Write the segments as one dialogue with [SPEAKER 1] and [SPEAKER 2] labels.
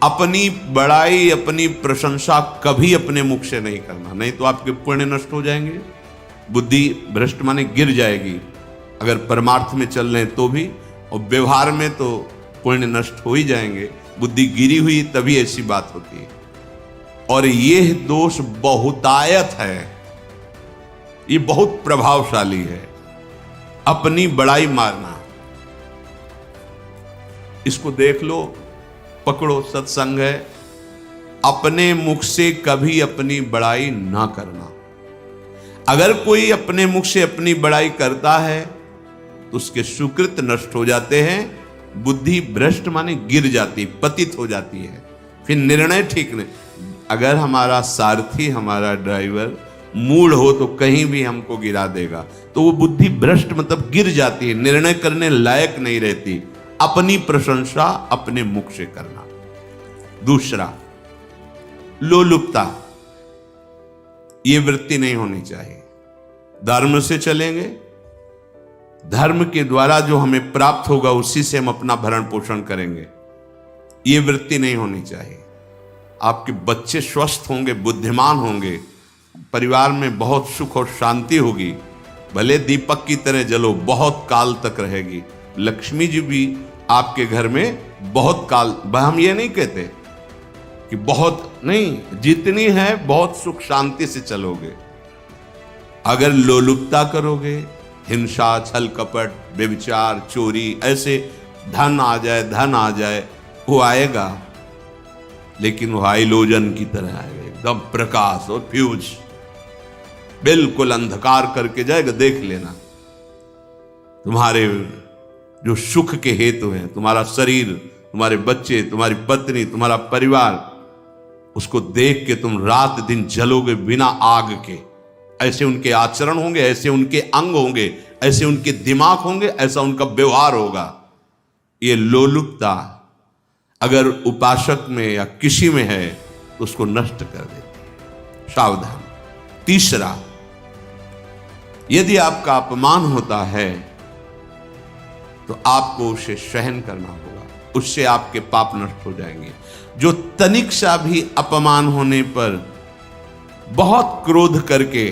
[SPEAKER 1] अपनी बड़ाई अपनी प्रशंसा कभी अपने मुख से नहीं करना, नहीं तो आपके पुण्य नष्ट हो जाएंगे, बुद्धि भ्रष्ट माने गिर जाएगी। अगर परमार्थ में चल रहे हैं तो भी, और व्यवहार में तो पुण्य नष्ट हो ही जाएंगे। बुद्धि गिरी हुई तभी ऐसी बात होती है। और यह दोष बहुतायत है, ये बहुत प्रभावशाली है, अपनी बड़ाई मारना। इसको देख लो, पकड़ो, सत्संग है। अपने मुख से कभी अपनी बड़ाई ना करना। अगर कोई अपने मुख से अपनी बड़ाई करता है तो उसके सुकृत नष्ट हो जाते हैं, बुद्धि भ्रष्ट माने गिर जाती, पतित हो जाती है, फिर निर्णय ठीक नहीं। अगर हमारा सारथी, हमारा ड्राइवर मूढ़ हो तो कहीं भी हमको गिरा देगा, तो वो बुद्धि भ्रष्ट मतलब गिर जाती है, निर्णय करने लायक नहीं रहती। अपनी प्रशंसा अपने मुख से करना। दूसरा, लोलुपता, ये वृत्ति नहीं होनी चाहिए। धर्म से चलेंगे, धर्म के द्वारा जो हमें प्राप्त होगा उसी से हम अपना भरण पोषण करेंगे, ये वृत्ति नहीं होनी चाहिए। आपके बच्चे स्वस्थ होंगे, बुद्धिमान होंगे, परिवार में बहुत सुख और शांति होगी, भले दीपक की तरह जलो, बहुत काल तक रहेगी। लक्ष्मी जी भी आपके घर में बहुत काल, हम ये नहीं कहते कि बहुत नहीं, जितनी है बहुत सुख शांति से चलोगे। अगर लोलुपता करोगे, हिंसा, छल कपट, व्यभिचार, चोरी, ऐसे धन आ जाए, वो आएगा, लेकिन वो हाइलोजन की तरह आएगा, एकदम प्रकाश और फ्यूज, बिल्कुल अंधकार करके जाएगा। देख लेना, तुम्हारे जो सुख के हेतु हैं, तुम्हारा शरीर, तुम्हारे बच्चे, तुम्हारी पत्नी, तुम्हारा परिवार, उसको देख के तुम रात दिन जलोगे बिना आग के। ऐसे उनके आचरण होंगे, ऐसे उनके अंग होंगे, ऐसे उनके दिमाग होंगे, ऐसा उनका व्यवहार होगा। ये लोलुपता अगर उपासक में या किसी में है तो उसको नष्ट कर देती है। सावधान। तीसरा, यदि आपका अपमान होता है तो आपको उसे सहन करना होगा, उससे आपके पाप नष्ट हो जाएंगे। जो तनिक सा भी अपमान होने पर बहुत क्रोध करके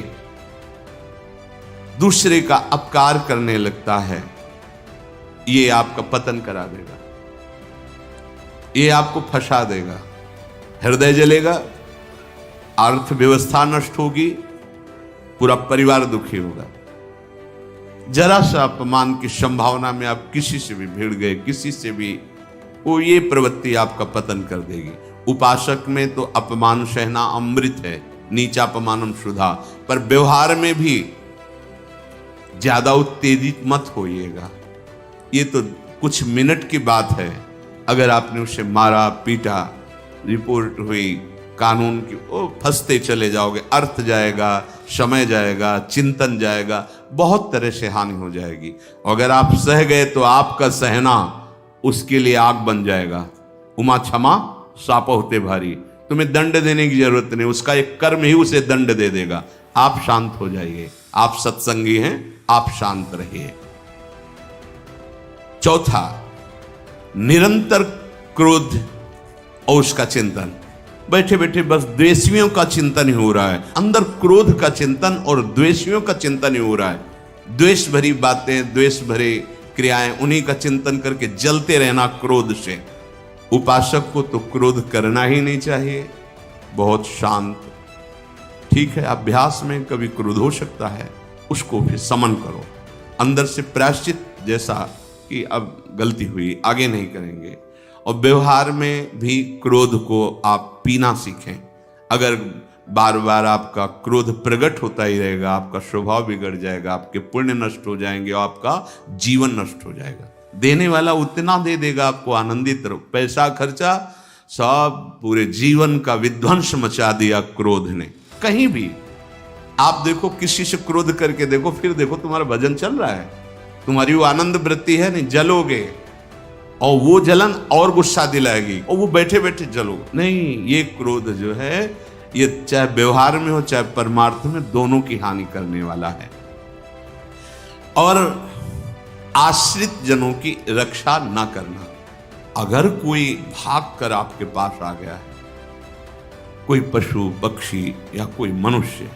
[SPEAKER 1] दूसरे का अपकार करने लगता है, ये आपका पतन करा देगा, ये आपको फंसा देगा, हृदय जलेगा, अर्थव्यवस्था नष्ट होगी, पूरा परिवार दुखी होगा। जरा सा अपमान की संभावना में आप किसी से भी भिड़ गए, किसी से भी, वो ये प्रवृत्ति आपका पतन कर देगी। उपासक में तो अपमान सहना अमृत है, नीचापमानम शुद्धा, पर व्यवहार में भी ज्यादा उत्तेजित मत होइएगा। ये तो कुछ मिनट की बात है, अगर आपने उसे मारा पीटा, रिपोर्ट हुई कानून की, वो फंसते चले जाओगे, अर्थ जाएगा, समय जाएगा, चिंतन जाएगा, बहुत तरह से हानि हो जाएगी। अगर आप सह गए तो आपका सहना उसके लिए आग बन जाएगा। उमा क्षमा साप होते भारी, तुम्हें दंड देने की जरूरत नहीं, उसका एक कर्म ही उसे दंड दे देगा। आप शांत हो जाइए, आप सत्संगी हैं, आप शांत रहिए। चौथा, निरंतर क्रोध और उसका चिंतन। बैठे बैठे बस द्वेषियों का चिंतन ही हो रहा है, अंदर क्रोध का चिंतन और द्वेषियों का चिंतन ही हो रहा है। द्वेष भरी बातें, द्वेष भरे क्रियाएं, उन्हीं का चिंतन करके जलते रहना क्रोध से। उपासक को तो क्रोध करना ही नहीं चाहिए, बहुत शांत। ठीक है, अभ्यास में कभी क्रोध हो सकता है, उसको फिर समन करो, अंदर से प्रायश्चित, जैसा कि अब गलती हुई, आगे नहीं करेंगे। और व्यवहार में भी क्रोध को आप पीना सीखें। अगर बार बार आपका क्रोध प्रकट होता ही रहेगा, आपका स्वभाव बिगड़ जाएगा, आपके पुण्य नष्ट हो जाएंगे और आपका जीवन नष्ट हो जाएगा। देने वाला उतना दे देगा, आपको आनंदित रहो, पैसा खर्चा सब, पूरे जीवन का विध्वंस मचा दिया क्रोध ने। कहीं भी आप देखो, किसी से क्रोध करके देखो, फिर देखो तुम्हारा भजन चल रहा है, तुम्हारी वो आनंद वृत्ति है नहीं, जलोगे और वो जलन और गुस्सा दिलाएगी और वो बैठे बैठे जलोगे नहीं। ये क्रोध जो है, ये चाहे व्यवहार में हो चाहे परमार्थ में, दोनों की हानि करने वाला है। और आश्रित जनों की रक्षा ना करना, अगर कोई भाग कर आपके पास आ गया है, कोई पशु पक्षी या कोई मनुष्य,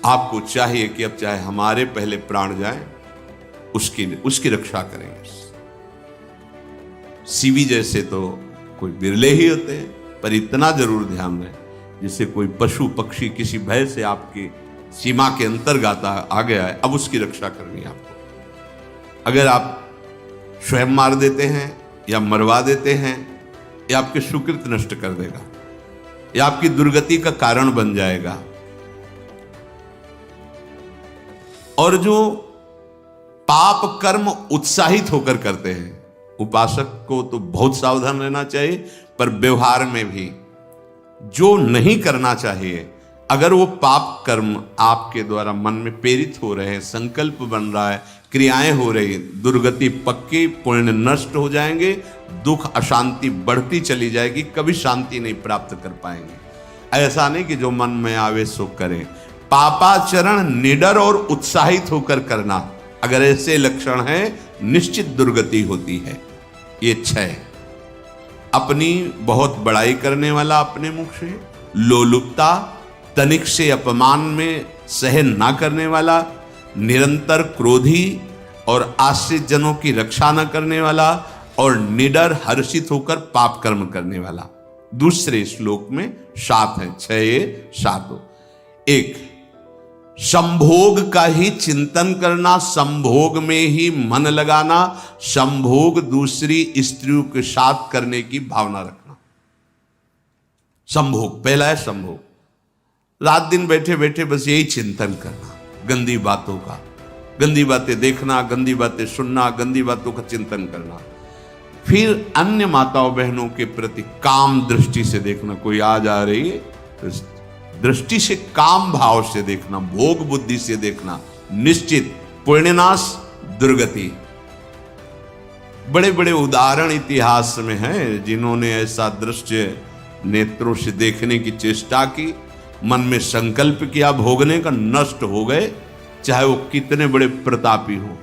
[SPEAKER 1] आपको चाहिए कि अब चाहे हमारे पहले प्राण जाएं, उसकी रक्षा करेंगे। सीवी जैसे तो कोई बिरले ही होते हैं, पर इतना जरूर ध्यान रहे, जैसे कोई पशु पक्षी किसी भय से आपकी सीमा के अंतर्गत आ गया है, अब उसकी रक्षा करनी है आपको। अगर आप स्वयं मार देते हैं या मरवा देते हैं, या आपके सुकृत नष्ट कर देगा, या आपकी दुर्गति का कारण बन जाएगा। और जो पाप कर्म उत्साहित होकर करते हैं, उपासक को तो बहुत सावधान रहना चाहिए, पर व्यवहार में भी जो नहीं करना चाहिए, अगर वो पाप कर्म आपके द्वारा मन में प्रेरित हो रहे हैं, संकल्प बन रहा है, क्रियाएं हो रही, दुर्गति पक्की, पुण्य नष्ट हो जाएंगे, दुख अशांति बढ़ती चली जाएगी, कभी शांति नहीं प्राप्त कर पाएंगे। ऐसा नहीं कि जो मन में आवे सो करें। पापाचरण निडर और उत्साहित होकर करना, अगर ऐसे लक्षण हैं, निश्चित दुर्गति होती है। ये 6, अपनी बहुत बड़ाई करने वाला अपने मुख से, लोलुपता, तनिक से अपमान में सहन ना करने वाला, निरंतर क्रोधी और आश्रित जनों की रक्षा न करने वाला, और निडर हर्षित होकर पाप कर्म करने वाला। दूसरे श्लोक में 7 है, 6 7। 1, संभोग का ही चिंतन करना, संभोग में ही मन लगाना, संभोग दूसरी स्त्रियों के साथ करने की भावना रखना। संभोग पहला है, संभोग, रात दिन बैठे बैठे बस यही चिंतन करना, गंदी बातों का, गंदी बातें देखना, गंदी बातें सुनना, गंदी बातों का चिंतन करना। फिर अन्य माताओं बहनों के प्रति काम दृष्टि से देखना, कोई आ जा रही है तो दृष्टि से, काम भाव से देखना, भोग बुद्धि से देखना, निश्चित पुण्यनाश, दुर्गति। बड़े बड़े उदाहरण इतिहास में हैं जिन्होंने ऐसा दृश्य नेत्रों से देखने की चेष्टा की, मन में संकल्प किया, भोगने का, नष्ट हो गए, चाहे वो कितने बड़े प्रतापी हो।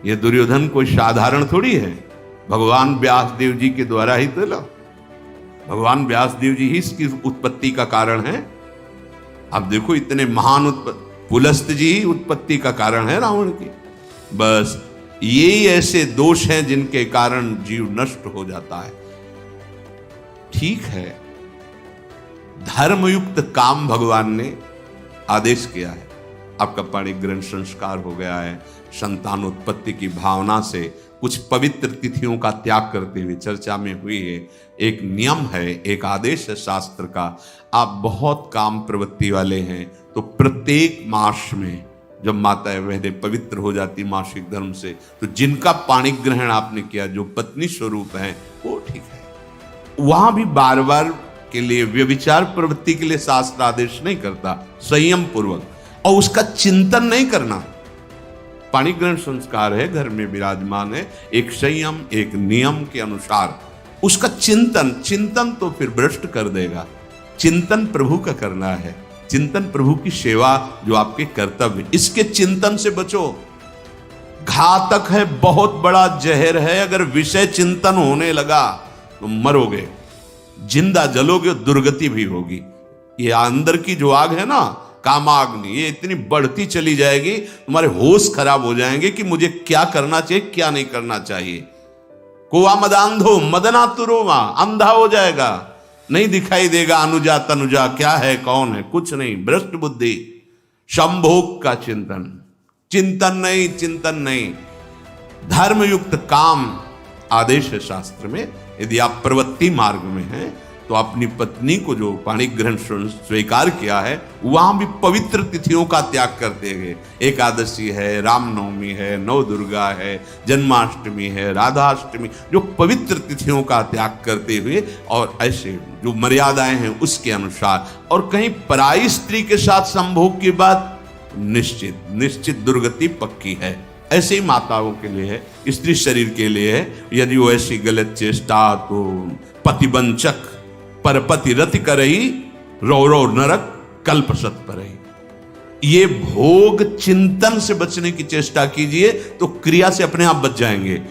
[SPEAKER 1] ये दुर्योधन कोई साधारण थोड़ी है, भगवान व्यास देव जी के द्वारा ही तो लो, भगवान व्यास देव जी ही इसकी उत्पत्ति का कारण है। आप देखो, इतने महान पुलस्त जी ही उत्पत्ति का कारण है रावण की। बस यही ऐसे दोष हैं जिनके कारण जीव नष्ट हो जाता है। ठीक है, धर्मयुक्त काम भगवान ने आदेश किया है, आपका पाणिक ग्रहण संस्कार हो गया है, संतानोत्पत्ति की भावना से कुछ पवित्र तिथियों का त्याग करते हुए चर्चा में हुई है। एक नियम है, एक आदेश है शास्त्र का। आप बहुत काम प्रवृत्ति वाले हैं तो प्रत्येक मास में जब माताएं बहनें पवित्र हो जाती मासिक धर्म से, तो जिनका पाणिक ग्रहण आपने किया, जो पत्नी स्वरूप है, वो ठीक है। वहां भी बार बार के लिए व्यभिचार प्रवृत्ति के लिए शास्त्र आदेश नहीं करता, संयम पूर्वक, और उसका चिंतन नहीं करना। पाणिक ग्रहण संस्कार है, घर में विराजमान है, एक संयम, एक नियम के अनुसार उसका चिंतन तो फिर भ्रष्ट कर देगा। चिंतन प्रभु का करना है, चिंतन प्रभु की सेवा जो आपके कर्तव्य, इसके चिंतन से बचो। घातक है, बहुत बड़ा जहर है, अगर विषय चिंतन होने लगा तो मरोगे, जिंदा जलोगे, दुर्गति भी होगी। ये अंदर की जो आग है ना, कामाग्नि, ये इतनी बढ़ती चली जाएगी, तुम्हारे होश खराब हो जाएंगे कि मुझे क्या करना चाहिए, क्या नहीं करना चाहिए। कोआ मदांधो मदनातुरोमा, अंधा हो जाएगा, नहीं दिखाई देगा अनुजा तनुजा क्या है, कौन है, कुछ नहीं, भ्रष्ट बुद्धि। संभोग का चिंतन नहीं। धर्मयुक्त काम आदेश है शास्त्र में। यदि आप प्रवृत्ति मार्ग में हैं तो अपनी पत्नी को जो पाणिक ग्रहण स्वीकार किया है, वहां भी पवित्र तिथियों का त्याग करते गए। एकादशी है, रामनवमी है, नव दुर्गा है, जन्माष्टमी है, राधाष्टमी, जो पवित्र तिथियों का त्याग करते हुए और ऐसे जो मर्यादाएं हैं उसके अनुसार, और कहीं पराई स्त्री के साथ संभोग की बात, निश्चित दुर्गति पक्की है। ऐसे ही माताओं के लिए है, स्त्री शरीर के लिए है। यदि वो ऐसी गलत चेष्टा, तो पतिवंचक परपति रति करई, रौ नरक कल्पसत परई। ये भोग चिंतन से बचने की चेष्टा कीजिए तो क्रिया से अपने आप बच जाएंगे।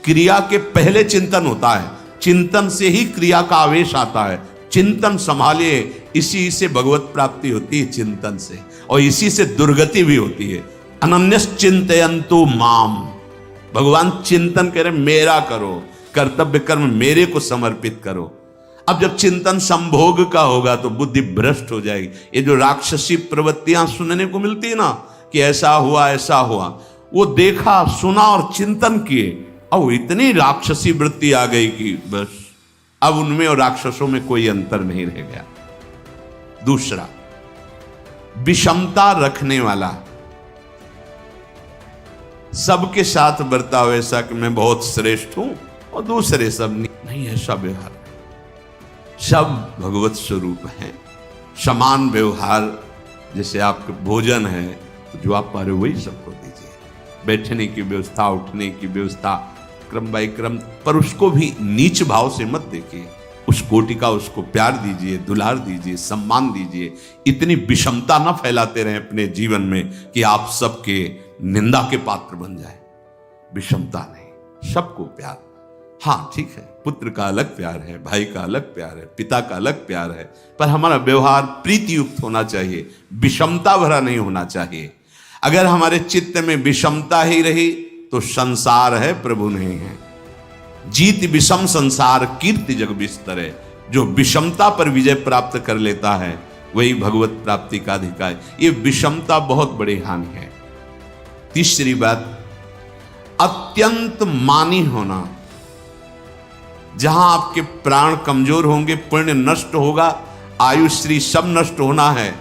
[SPEAKER 1] क्रिया के पहले चिंतन होता है, चिंतन से ही क्रिया का आवेश आता है। चिंतन संभालिए, इसी से भगवत प्राप्ति होती है, चिंतन से, और इसी से दुर्गति भी होती है। अनन्यश्चिन्तयन्तु माम, भगवान चिंतन कह रहे मेरा करो, कर्तव्य कर्म मेरे को समर्पित करो। अब जब चिंतन संभोग का होगा तो बुद्धि भ्रष्ट हो जाएगी। ये जो राक्षसी प्रवृत्तियां सुनने को मिलती है ना कि ऐसा हुआ ऐसा हुआ, वो देखा सुना और चिंतन किए, अब इतनी राक्षसी वृत्ति आ गई कि बस अब उनमें और राक्षसों में कोई अंतर नहीं रह गया। दूसरा, विषमता रखने वाला, सबके साथ बर्ताव ऐसा कि मैं बहुत श्रेष्ठ हूं और दूसरे सब नहीं, ऐसा व्यवहार। सब भगवत स्वरूप है, समान व्यवहार। जैसे आपके भोजन है तो जो आप पा रहे हो वही सबको दीजिए, बैठने की व्यवस्था, उठने की व्यवस्था, क्रम बाय क्रम, पर उसको भी नीच भाव से मत देखिए। उस कोटि का उसको प्यार दीजिए, दुलार दीजिए, सम्मान दीजिए। इतनी विषमता न फैलाते रहें अपने जीवन में कि आप सबके निंदा के पात्र बन जाए। विषमता नहीं, सबको प्यार। हाँ ठीक है, पुत्र का अलग प्यार है, भाई का अलग प्यार है, पिता का अलग प्यार है, पर हमारा व्यवहार प्रीति युक्त होना चाहिए, विषमता भरा नहीं होना चाहिए। अगर हमारे चित्त में विषमता ही रही तो संसार है, प्रभु नहीं है। जीत विषम संसार कीर्ति जग बिस्तरे, जो विषमता पर विजय प्राप्त कर लेता है वही भगवत प्राप्ति का अधिकारी। ये विषमता बहुत बड़ी हानि है। तीसरी बात, अत्यंत मानी होना। जहां आपके प्राण कमजोर होंगे, पुण्य नष्ट होगा, आयुश्री सब नष्ट होना है,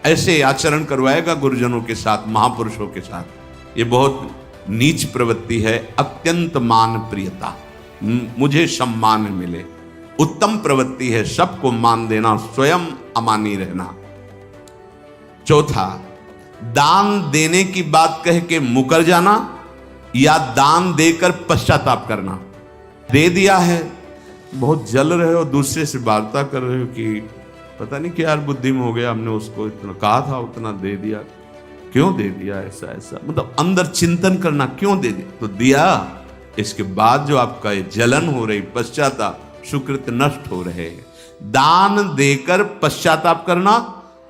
[SPEAKER 1] ऐसे आचरण करवाएगा गुरुजनों के साथ, महापुरुषों के साथ। ये बहुत नीच प्रवृत्ति है। अत्यंत मान प्रियता, मुझे सम्मान मिले, उत्तम प्रवृत्ति है। सबको मान देना, स्वयं अमानी रहना। चौथा, दान देने की बात कह के मुकर जाना या दान देकर पश्चाताप करना। दे दिया है, बहुत जल रहे हो, दूसरे से वार्ता कर रहे हो कि पता नहीं क्या यार बुद्धि में हो गया, हमने उसको इतना कहा था, उतना दे दिया, क्यों दे दिया, ऐसा ऐसा, मतलब अंदर चिंतन करना, क्यों दे दिया तो दिया। इसके बाद जो आपका ये जलन हो रही, पश्चाताप, सुकृत नष्ट हो रहे हैं। दान देकर पश्चाताप करना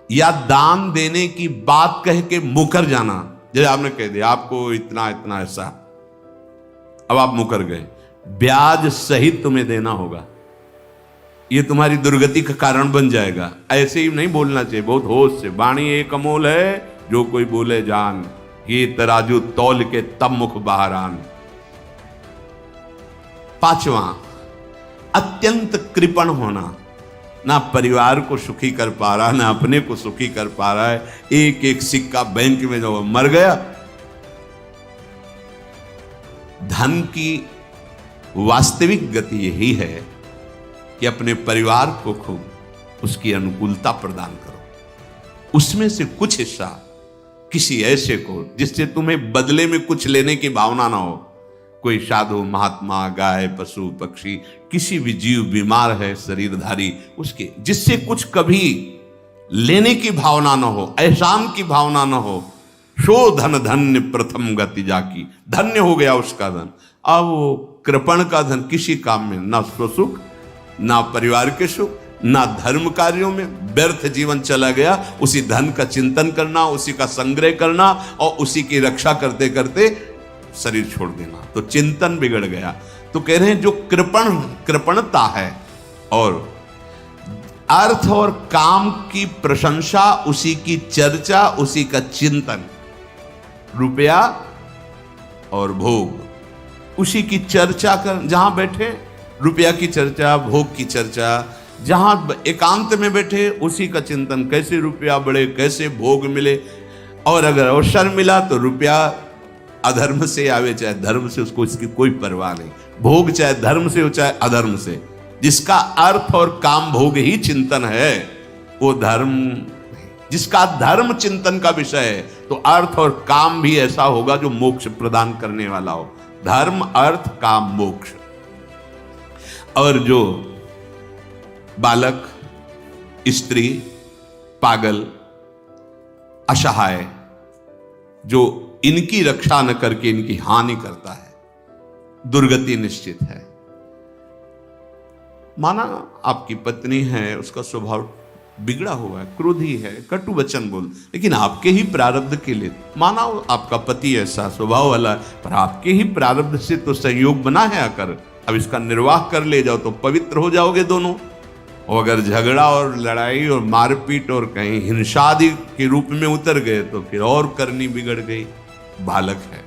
[SPEAKER 1] या दान देने की बात कह के मुकर जाना। जैसे आपने कह दिया आपको इतना इतना ऐसा, अब आप मुकर गए, ब्याज सहित तुम्हें देना होगा, ये तुम्हारी दुर्गति का कारण बन जाएगा। ऐसे ही नहीं बोलना चाहिए, बहुत होश से। वाणी एक अमोल है, जो कोई बोले जान, ये तराजू तौल के तब मुख बाहर आन। पांचवा, अत्यंत कृपण होना। ना परिवार को सुखी कर पा रहा, ना अपने को सुखी कर पा रहा है। एक एक सिक्का बैंक में जो मर गया। धन की वास्तविक गति यही है कि अपने परिवार को खूब उसकी अनुकूलता प्रदान करो, उसमें से कुछ हिस्सा किसी ऐसे को जिससे तुम्हें बदले में कुछ लेने की भावना ना हो। कोई साधु महात्मा, गाय, पशु पक्षी, किसी भी जीव बीमार है शरीरधारी, उसके जिससे कुछ कभी लेने की भावना न हो, एहसान की भावना न हो। सो धन धन्य प्रथम गति जाकी, धन्य हो गया उसका धन। अब वो कृपण का धन किसी काम में, ना स्वसुख, ना परिवार के सुख, ना धर्म कार्यों में, व्यर्थ जीवन चला गया। उसी धन का चिंतन करना, उसी का संग्रह करना और उसी की रक्षा करते करते शरीर छोड़ देना, तो चिंतन बिगड़ गया। तो कह रहे हैं जो कृपणता है और अर्थ और काम की प्रशंसा, उसी की चर्चा, उसी का चिंतन, रुपया और भोग, उसी की चर्चा कर, जहां बैठे रुपया की चर्चा, भोग की चर्चा, जहां एकांत में बैठे उसी का चिंतन, कैसे रुपया बढ़े, कैसे भोग मिले। और अगर अवसर मिला तो रुपया अधर्म से आवे चाहे धर्म से, उसको इसकी कोई परवाह नहीं। भोग चाहे धर्म से हो चाहे अधर्म से, जिसका अर्थ और काम भोग ही चिंतन है वो धर्म। जिसका धर्म चिंतन का विषय है तो अर्थ और काम भी ऐसा होगा जो मोक्ष प्रदान करने वाला हो। धर्म, अर्थ, काम, मोक्ष। और जो बालक, स्त्री, पागल, असहाय, जो इनकी रक्षा न करके इनकी हानि करता है, दुर्गति निश्चित है। माना आपकी पत्नी है, उसका स्वभाव बिगड़ा हुआ है, क्रोधी है, कटु वचन बोल, लेकिन आपके ही प्रारब्ध के लिए, माना आपका पति ऐसा स्वभाव वाला है, पर आपके ही प्रारब्ध से तो संयोग बना है आकर, अब इसका निर्वाह कर ले जाओ तो पवित्र हो जाओगे दोनों। और अगर झगड़ा और लड़ाई और मारपीट और कहीं हिंसा आदि के रूप में उतर गए तो फिर और करनी बिगड़ गई। बालक है,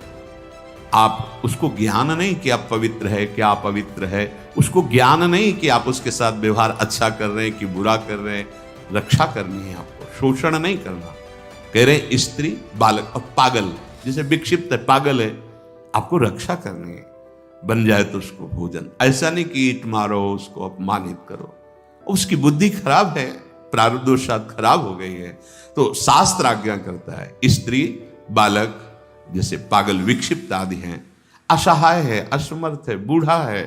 [SPEAKER 1] आप उसको ज्ञान नहीं कि आप पवित्र है, क्या आप पवित्र है, उसको ज्ञान नहीं कि आप उसके साथ व्यवहार अच्छा कर रहे हैं कि बुरा कर रहे हैं। रक्षा करनी है आपको, शोषण नहीं करना। कह रहे हैं स्त्री, बालक और पागल, जिसे विक्षिप्त है, पागल है, आपको रक्षा करनी है। बन जाए तो उसको भोजन, ऐसा नहीं कि ईंट मारो, उसको अपमानित करो। उसकी बुद्धि खराब है, प्रारब्धवशात खराब हो गई है, तो शास्त्र आज्ञा करता है स्त्री, बालक जैसे पागल, विक्षिप्त आदि हैं, असहाय है, असमर्थ है, बूढ़ा है,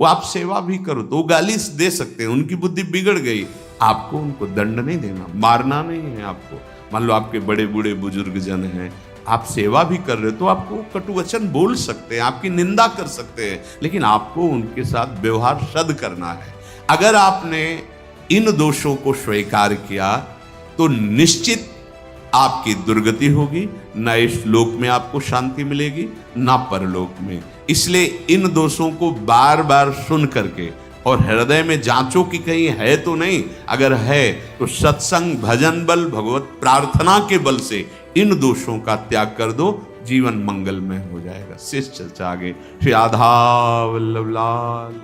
[SPEAKER 1] वो आप सेवा भी करो तो वो गाली दे सकते हैं, उनकी बुद्धि बिगड़ गई। आपको उनको दंड नहीं देना, मारना नहीं है आपको। मान लो आपके बड़े बूढ़े बुजुर्ग जन हैं, आप सेवा भी कर रहे हो तो आपको कटु वचन बोल सकते हैं, आपकी निंदा कर सकते हैं, लेकिन आपको उनके साथ व्यवहार सद करना है। अगर आपने इन दोषों को स्वीकार किया तो निश्चित आपकी दुर्गति होगी, न इस लोक में आपको शांति मिलेगी न परलोक में। इसलिए इन दोषों को बार बार सुन करके और हृदय में जांचो कि कहीं है तो नहीं, अगर है तो सत्संग, भजन बल, भगवत प्रार्थना के बल से इन दोषों का त्याग कर दो, जीवन मंगलमय हो जाएगा। शेष चर्चा आगे। श्री राधा वल्लभ लाल।